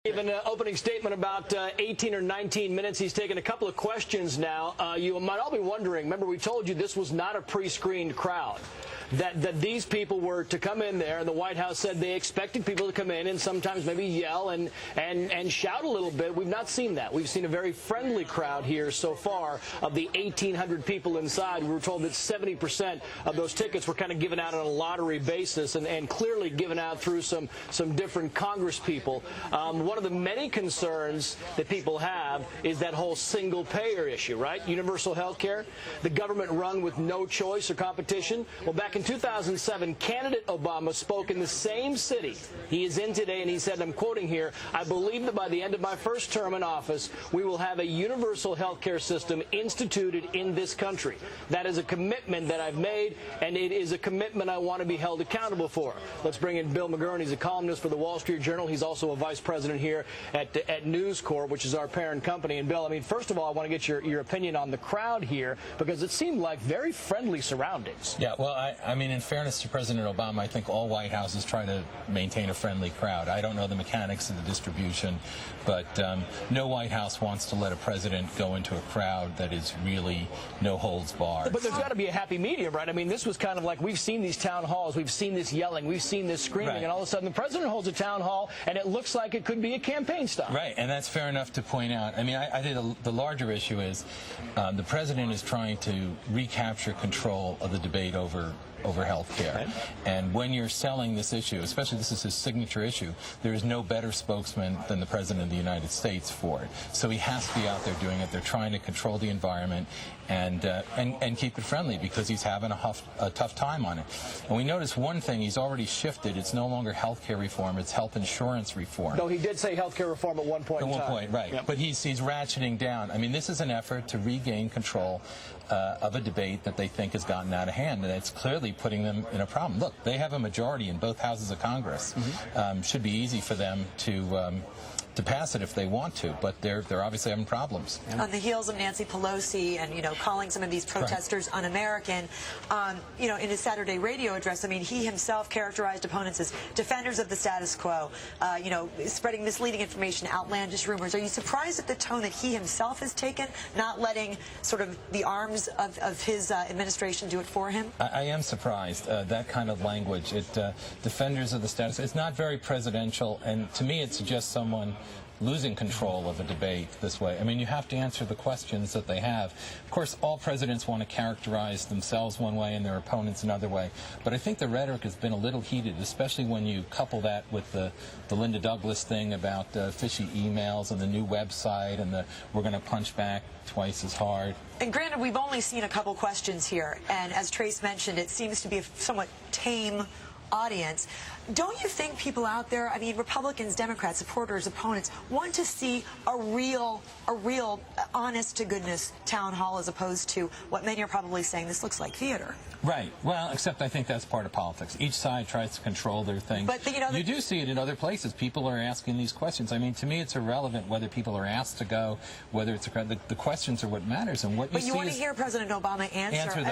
Give an opening statement about 18 or 19 minutes. He's taken a couple of questions now. You might all be wondering, remember we told you this was not a pre-screened crowd, that these people were to come in there, and the White House said they expected people to come in and sometimes maybe yell and shout a little bit. We've not seen that. We've seen a very friendly crowd here so far. Of the 1,800 people inside, we were told that 70% of those tickets were kind of given out on a lottery basis and clearly given out through some different Congress people. One of the many concerns that people have is that whole single-payer issue, right? Universal health care, the government run with no choice or competition. Well, back in 2007, candidate Obama spoke in the same city he is in today, and he said, I'm quoting here, I believe that by the end of my first term in office, we will have a universal health care system instituted in this country. That is a commitment that I've made, and it is a commitment I want to be held accountable for. Let's bring in Bill McGurn. He's a columnist for the Wall Street Journal. He's also a vice president here at News Corp, which is our parent company. And Bill, I mean, first of all, I want to get your opinion on the crowd here, because it seemed like very friendly surroundings. Yeah, well, I mean, in fairness to President Obama, I think all White Houses try to maintain a friendly crowd. I don't know the mechanics of the distribution, but no White House wants to let a president go into a crowd that is really no holds barred. But there's got to be a happy medium, right? I mean, this was kind of like, we've seen these town halls, we've seen this yelling, we've seen this screaming, right. And all of a sudden the president holds a town hall, and it looks like it could be a campaign stop. Right, and that's fair enough to point out. I mean, I think the larger issue is the president is trying to recapture control of the debate over health care. Right. And when you're selling this issue, especially this is his signature issue, there is no better spokesman than the President of the United States for it. So he has to be out there doing it. They're trying to control the environment and keep it friendly, because he's having a tough time on it. And we notice one thing, he's already shifted. It's no longer health care reform, it's health insurance reform. Though he did say health care reform at one point in time. At one point, right. Yep. But he's ratcheting down. I mean, this is an effort to regain control of a debate that they think has gotten out of hand, and it's clearly putting them in a problem. Look, they have a majority in both houses of Congress. Should be easy for them to pass it if they want to, but they're obviously having problems. On the heels of Nancy Pelosi and, calling some of these protesters un-American, in his Saturday radio address, I mean, he himself characterized opponents as defenders of the status quo, spreading misleading information, outlandish rumors. Are you surprised at the tone that he himself has taken, not letting sort of the arms of his administration do it for him? I am surprised. That kind of language, defenders of the status, it's not very presidential, and to me it suggests someone losing control of a debate this way. I mean, you have to answer the questions that they have. Of course, all presidents want to characterize themselves one way and their opponents another way. But I think the rhetoric has been a little heated, especially when you couple that with the Linda Douglas thing about fishy emails and the new website and we're going to punch back twice as hard. And granted, we've only seen a couple questions here, and as Trace mentioned, it seems to be a somewhat tame audience. Don't you think people out there, I mean, Republicans, Democrats, supporters, opponents, want to see a real honest-to-goodness town hall, as opposed to what many are probably saying, this looks like theater? Right. Well, except I think that's part of politics. Each side tries to control their thing. But, you do see it in other places. People are asking these questions. I mean, to me, it's irrelevant whether people are asked to go, whether it's the questions are what matters. And what but you want to hear President Obama answer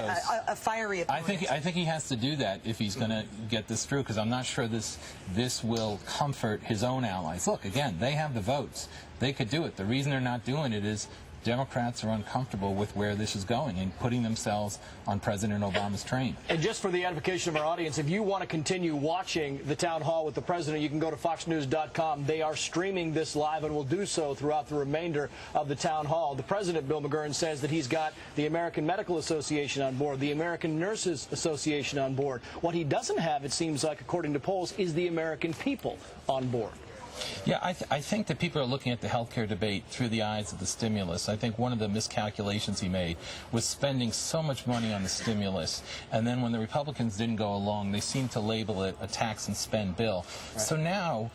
a fiery opponent. I think he has to do that if he's going to get this through, because I'm not sure this will comfort his own allies. Look, again, they have the votes. They could do it. The reason they're not doing it is Democrats are uncomfortable with where this is going and putting themselves on President Obama's train. And just for the edification of our audience, if you want to continue watching the town hall with the president, you can go to foxnews.com. They are streaming this live and will do so throughout the remainder of the town hall. The president, Bill McGurn, says that he's got the American Medical Association on board, the American Nurses Association on board. What he doesn't have, it seems like, according to polls, is the American people on board. Yeah, I think that people are looking at the healthcare debate through the eyes of the stimulus. I think one of the miscalculations he made was spending so much money on the stimulus, and then when the Republicans didn't go along, they seemed to label it a tax and spend bill. Right. So now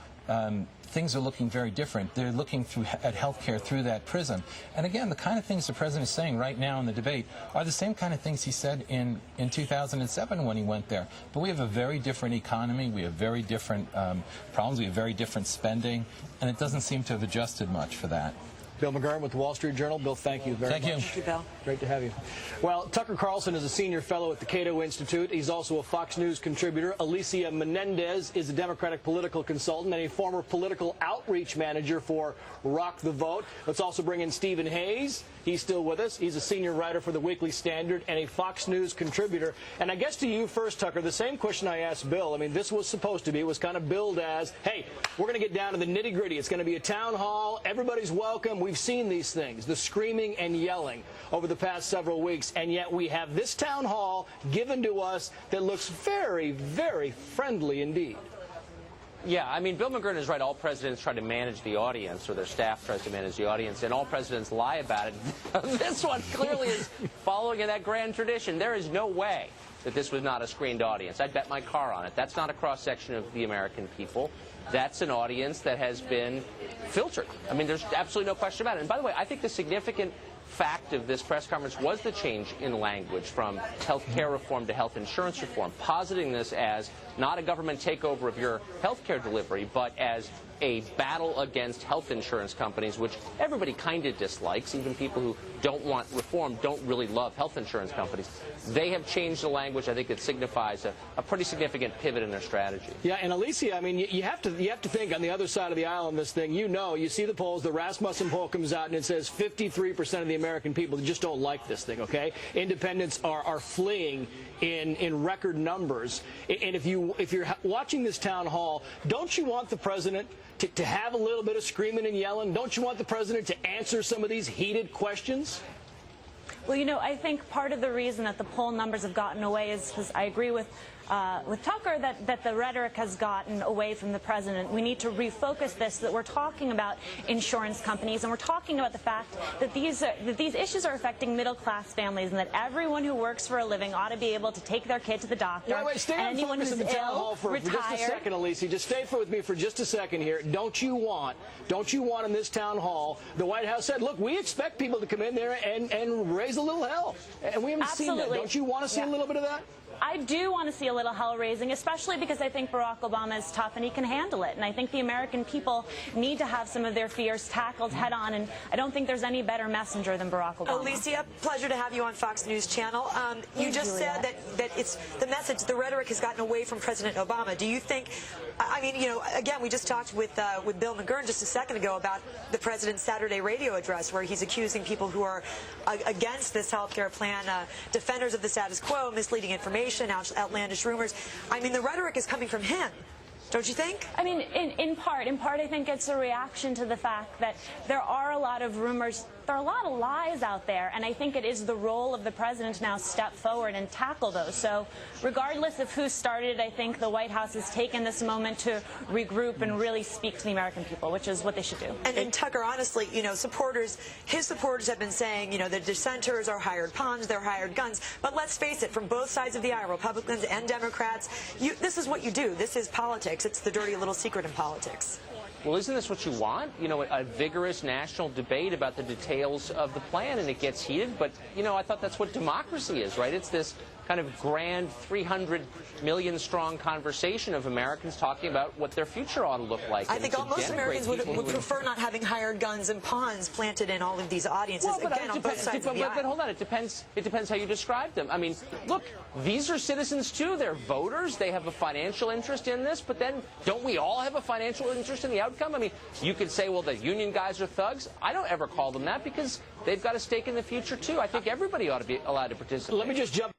things are looking very different. They're looking at healthcare through that prism. And again, the kind of things the president is saying right now in the debate are the same kind of things he said in 2007 when he went there. But we have a very different economy. We have very different problems. We have very different spending. And it doesn't seem to have adjusted much for that. Bill McGurn with the Wall Street Journal. Bill, thank you very much. Thank you, Bill. Great to have you. Well, Tucker Carlson is a senior fellow at the Cato Institute. He's also a Fox News contributor. Alicia Menendez is a Democratic political consultant and a former political outreach manager for Rock the Vote. Let's also bring in Stephen Hayes. He's still with us. He's a senior writer for the Weekly Standard and a Fox News contributor. And I guess to you first, Tucker, the same question I asked Bill. I mean, this was supposed to be, was kind of billed as, hey, we're going to get down to the nitty-gritty. It's going to be a town hall. Everybody's welcome. We've seen these things, the screaming and yelling over the past several weeks, and yet we have this town hall given to us that looks very, very friendly indeed. Yeah, I mean, Bill McGurn is right. All presidents try to manage the audience, or their staff tries to manage the audience, and all presidents lie about it. This one clearly is following in that grand tradition. There is no way that this was not a screened audience. I'd bet my car on it. That's not a cross-section of the American people. That's an audience that has been filtered. I mean, there's absolutely no question about it. And by the way, I think the significant fact of this press conference was the change in language from health care reform to health insurance reform, positing this as not a government takeover of your health care delivery, but as a battle against health insurance companies, which everybody kind of dislikes. Even people who don't want reform don't really love health insurance companies. They have changed the language. I think it signifies a pretty significant pivot in their strategy. Yeah, and Alicia, I mean, you have to think on the other side of the aisle on this thing. You see the polls. The Rasmussen poll comes out and it says 53% of the American people just don't like this thing. Okay, independents are fleeing in record numbers. And if you're watching this town hall, don't you want the president to have a little bit of screaming and yelling? Don't you want the president to answer some of these heated questions? Well, I think part of the reason that the poll numbers have gotten away is because I agree with Tucker that the rhetoric has gotten away from the president. We need to refocus this, that we're talking about insurance companies, and we're talking about the fact that these issues are affecting middle-class families, and that everyone who works for a living ought to be able to take their kid to the doctor. Wait, stay and on anyone focus who's in the town ill, hall for just a second, Alicia. Just stay with me for just a second here. Don't you want in this town hall, the White House said, look, we expect people to come in there and raise a little hell. And we haven't seen that. Don't you want to see a little bit of that? I do want to see a little hell-raising, especially because I think Barack Obama is tough and he can handle it. And I think the American people need to have some of their fears tackled head-on, and I don't think there's any better messenger than Barack Obama. Alicia, pleasure to have you on Fox News Channel. You just said that it's the message, the rhetoric has gotten away from President Obama. Do you think, I mean, again, we just talked with Bill McGurn just a second ago about the president's Saturday radio address, where he's accusing people who are against this health care plan, defenders of the status quo, misleading information, outlandish rumors. I mean, the rhetoric is coming from him. Don't you think? I mean, in part, I think it's a reaction to the fact that there are a lot of rumors, there are a lot of lies out there, and I think it is the role of the president to now step forward and tackle those. So regardless of who started it, I think the White House has taken this moment to regroup and really speak to the American people, which is what they should do. And Tucker, honestly, his supporters have been saying, the dissenters are hired pawns, they're hired guns. But let's face it, from both sides of the aisle, Republicans and Democrats, this is what you do. This is politics. It's the dirty little secret in politics. Well, isn't this what you want? A vigorous national debate about the details of the plan, and it gets heated. But, I thought that's what democracy is, right? It's this kind of grand 300 million strong conversation of Americans talking about what their future ought to look like. I think most Americans would prefer not having hired guns and pawns planted in all of these audiences. Well, again, on both sides of the aisle. But hold on, it depends how you describe them. I mean, look, these are citizens too. They're voters. They have a financial interest in this. But then, don't we all have a financial interest in the outcome? I mean, you could say, well, the union guys are thugs. I don't ever call them that because they've got a stake in the future too. I think everybody ought to be allowed to participate. Let me just jump